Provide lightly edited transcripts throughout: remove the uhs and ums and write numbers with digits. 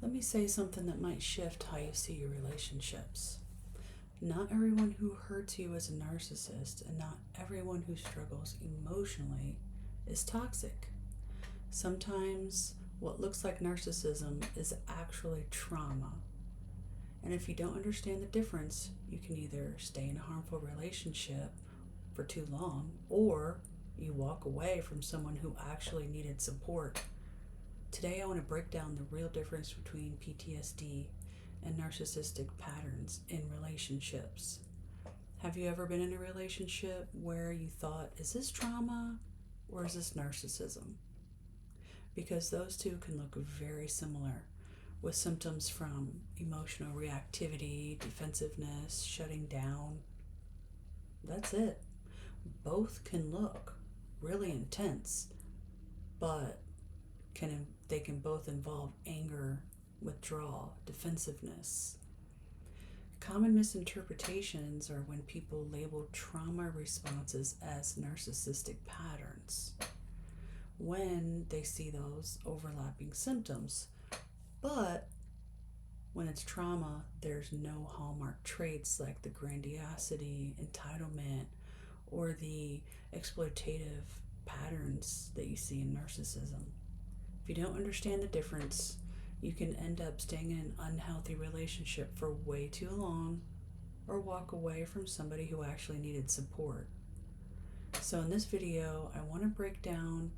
Let me say something that might shift how you see your relationships. Not everyone who hurts you is a narcissist, and not everyone who struggles emotionally is toxic. Sometimes what looks like narcissism is actually trauma. And if you don't understand the difference, you can either stay in a harmful relationship for too long, or you walk away from someone who actually needed support. Today, I want to break down the real difference between PTSD and narcissistic patterns in relationships. Have you ever been in a relationship where you thought, is this trauma or is this narcissism? Because those two can look very similar, with symptoms from emotional reactivity, defensiveness, shutting down. That's it. Both can look really intense, but they can both involve anger, withdrawal, defensiveness. Common misinterpretations are when people label trauma responses as narcissistic patterns when they see those overlapping symptoms. But when it's trauma, there's no hallmark traits like the grandiosity, entitlement, or the exploitative patterns that you see in narcissism. If you don't understand the difference, you can end up staying in an unhealthy relationship for way too long or walk away from somebody who actually needed support. So in this video, I want to break it down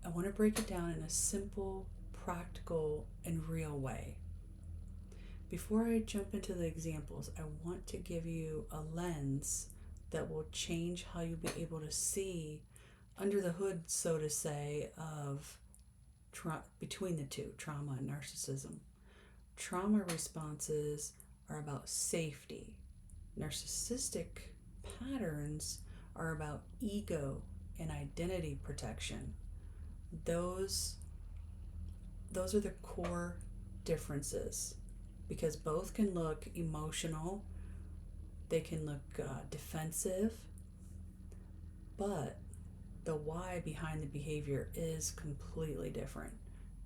in a simple, practical, and real way. Before I jump into the examples, I want to give you a lens that will change how you'll be able to see under the hood, so to say, of between the two, trauma and narcissism. Trauma responses are about safety. Narcissistic patterns are about ego and identity protection. Those are the core differences, because both can look emotional, they can look defensive, but the why behind the behavior is completely different.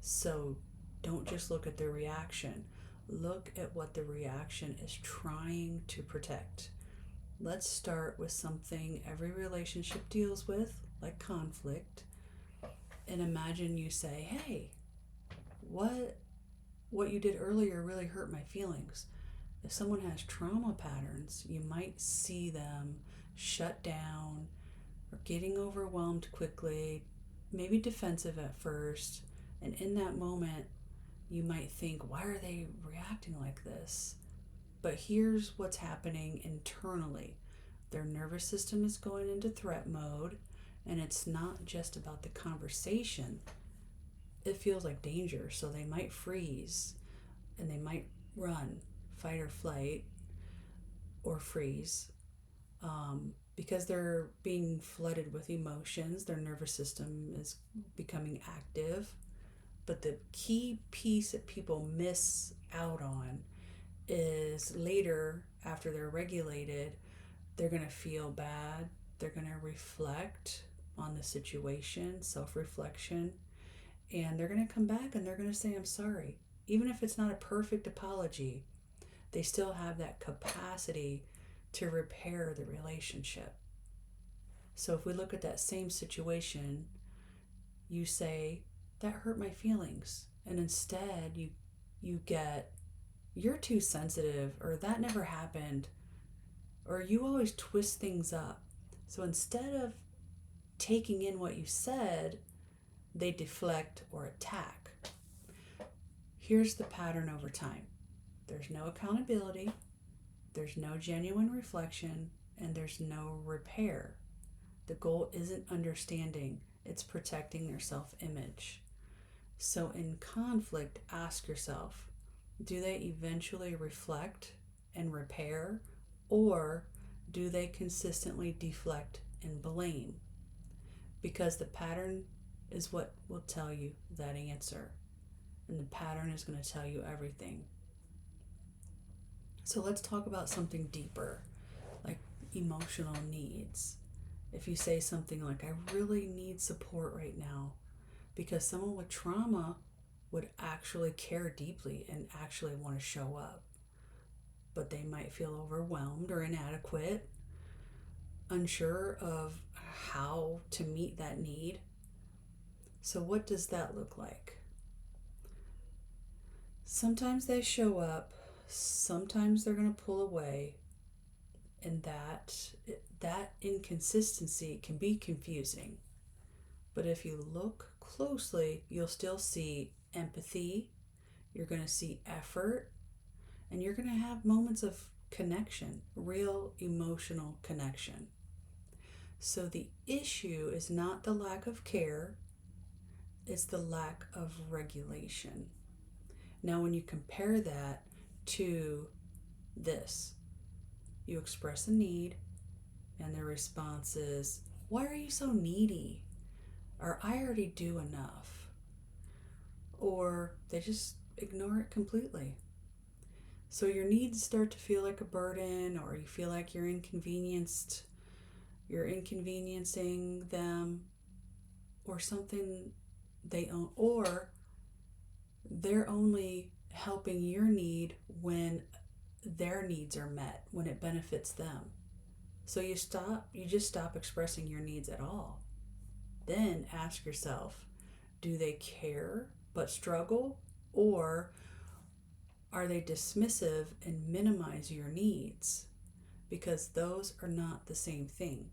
So don't just look at the reaction, look at what the reaction is trying to protect. Let's start with something every relationship deals with, like conflict. And imagine you say, hey, what you did earlier really hurt my feelings. If someone has trauma patterns, you might see them shut down or getting overwhelmed quickly, maybe defensive at first. And in that moment, you might think, why are they reacting like this? But here's what's happening internally. Their nervous system is going into threat mode, and it's not just about the conversation. It feels like danger, so they might freeze and they might run, fight or flight, or freeze, because they're being flooded with emotions. Their nervous system is becoming active. But the key piece that people miss out on is later, after they're regulated, they're going to feel bad. They're going to reflect on the situation, self-reflection, and they're going to come back and they're going to say, I'm sorry. Even if it's not a perfect apology, they still have that capacity to repair the relationship. So if we look at that same situation, you say, that hurt my feelings. And instead you get, you're too sensitive, or that never happened, or you always twist things up. So instead of taking in what you said, they deflect or attack. Here's the pattern over time. There's no accountability, there's no genuine reflection, and there's no repair. The goal isn't understanding, it's protecting their self-image. So in conflict, ask yourself, do they eventually reflect and repair, or do they consistently deflect and blame? Because the pattern is what will tell you that answer. And the pattern is going to tell you everything. So let's talk about something deeper, like emotional needs. If you say something like, I really need support right now, because someone with trauma would actually care deeply and actually want to show up, but they might feel overwhelmed or inadequate, unsure of how to meet that need. So, what does that look like? Sometimes they show up, sometimes they're going to pull away, and that inconsistency can be confusing. But if you look closely, you'll still see empathy, you're going to see effort, and you're going to have moments of connection, real emotional connection. So the issue is not the lack of care, it's the lack of regulation. Now, when you compare that to this, you express a need, and their response is, "Why are you so needy?" Or, "I already do enough." Or they just ignore it completely. So your needs start to feel like a burden, or you feel like you're inconveniencing them, or something they own, or they're only helping your need when their needs are met, when it benefits them. So you just stop expressing your needs at all. Then ask yourself, do they care but struggle? Or are they dismissive and minimize your needs? Because those are not the same thing.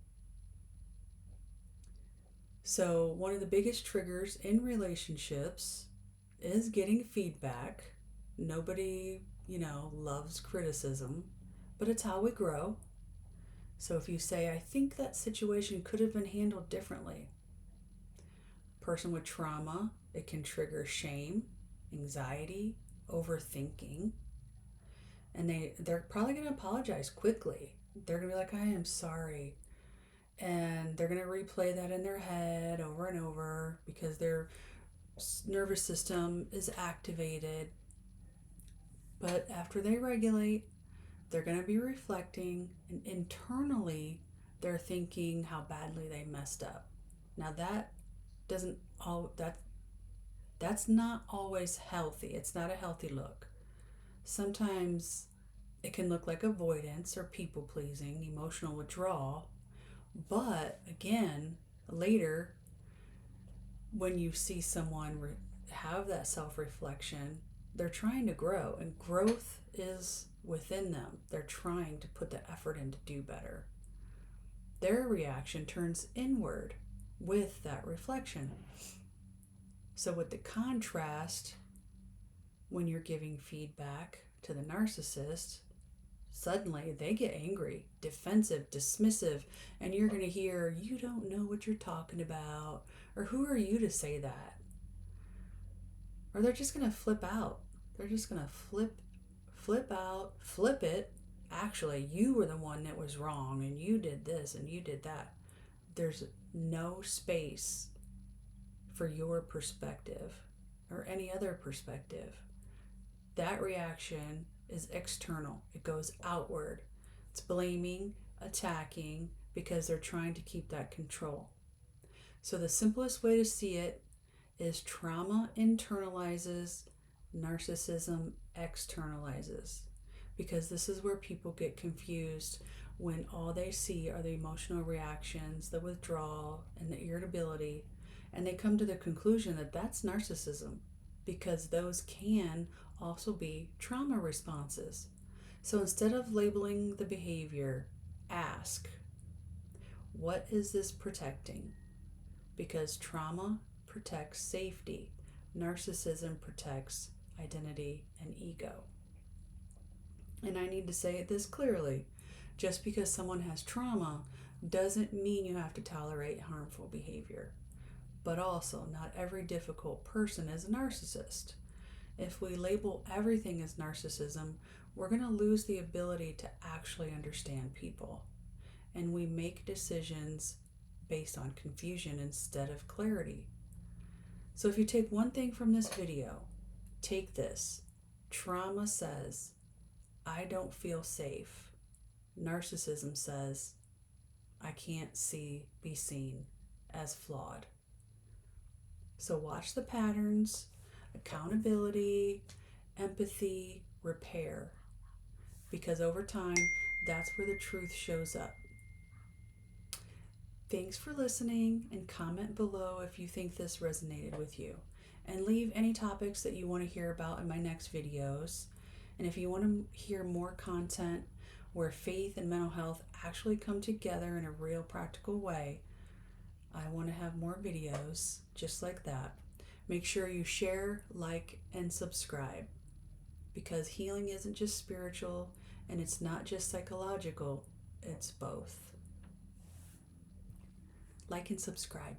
So, one of the biggest triggers in relationships is getting feedback. Nobody, loves criticism, but it's how we grow. So, if you say, "I think that situation could have been handled differently," person with trauma, it can trigger shame, anxiety, overthinking, and they're probably going to apologize quickly. They're going to be like, "I am sorry." And they're going to replay that in their head over and over because their nervous system is activated. But after they regulate, they're going to be reflecting, and internally they're thinking how badly they messed up. Now doesn't all that's not always healthy. It's not a healthy look. Sometimes it can look like avoidance or people pleasing, emotional withdrawal. But again, later, when you see someone have that self reflection, they're trying to grow, and growth is within them. They're trying to put the effort in to do better. Their reaction turns inward with that reflection. So, with the contrast, when you're giving feedback to the narcissist, suddenly they get angry, defensive, dismissive, and you're going to hear, "You don't know what you're talking about," or "Who are you to say that?" Or they're just going to flip out. They're just going to flip out, flip it. "Actually, you were the one that was wrong, and you did this and you did that." There's no space for your perspective or any other perspective. That reaction is external, it goes outward. It's blaming, attacking, because they're trying to keep that control. So, the simplest way to see it is trauma internalizes, narcissism externalizes. Because this is where people get confused when all they see are the emotional reactions, the withdrawal, and the irritability, and they come to the conclusion that that's narcissism, because those can also be trauma responses. So instead of labeling the behavior, ask, what is this protecting? Because trauma protects safety, narcissism protects identity and ego. And I need to say this clearly. Just because someone has trauma doesn't mean you have to tolerate harmful behavior. But also, not every difficult person is a narcissist. If we label everything as narcissism, we're going to lose the ability to actually understand people. And we make decisions based on confusion instead of clarity. So if you take one thing from this video, take this. Trauma says, "I don't feel safe." Narcissism says, "I can't be seen as flawed." So watch the patterns, accountability, empathy, repair. Because over time, that's where the truth shows up. Thanks for listening, and comment below if you think this resonated with you. And leave any topics that you want to hear about in my next videos. And if you want to hear more content where faith and mental health actually come together in a real practical way, I want to have more videos just like that. Make sure you share, like, and subscribe, because healing isn't just spiritual and it's not just psychological, it's both. Like and subscribe.